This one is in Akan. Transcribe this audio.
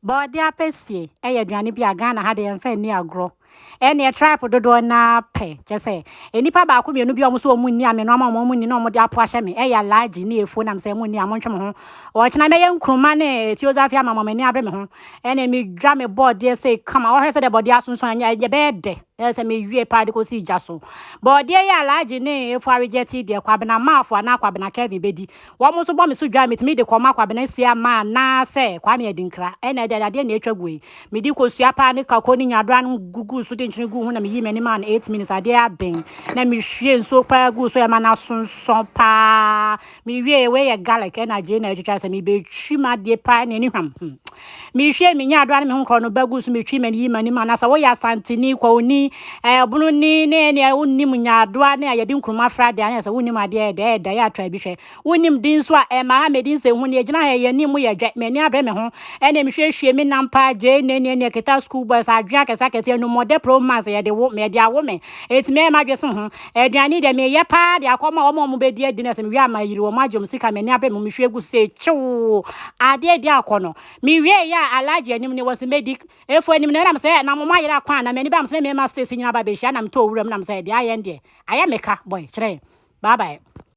But the Ampesie, Granny be a Ghana had a fair near grow. Any a trap of the door na pay, just say. Any papa could be almost so money, I mean, no more money, no more Puashami, large near phone, I'm saying, money, I'm on watch my young crewman, Joseph, mamma, and Abram, and me drum a board, dear say, come out, I said about the Asun, and your bed. There's a me particle see Jasso. But dear, large if I reject it, dear Quabana mouth for an aquabana Kevin Bedi. What most of them is to drive me the Quama Quabenesia man, na say, Quamia Dinkra, and I did nature way. Medico Siapa, Calconing, a brand Gugu, Sudin, Gugu, and me, many man 8 minutes a day been. Let me share so per goose, so a man as soon so pa. Me way away a gallic and a jane education, me be chima de pine anyhow. Me share me ya dwan me ho kro no bagus me twi mani mani mana sa wo ya santini kwoni bunu ni ne ne unnim nya doa ne ya de nkruma frade anya sa unnim ade de ya atwa bi hwe unnim din so a ma ha medin se hu ne gina ha ya ni mu ya dwa me ni abre me ho ene me hwehwe me nampa je ne keta school boys adwa kesa kesa no mode pro mass ya de wo me de awo me eti me ma dwese ho aduane de me ye pa de akoma wo mo be di adina se me wi ama yiri wo ma jom sika me ni abre me hwe gu se chew ade de akono me wi ya alaji anim ne was medic efo anim na say na mama yira kwan na me ni ba me say me ma say sinya ba be hia na me to wuram na me say de aye ndie aye meka boy kire bye bye.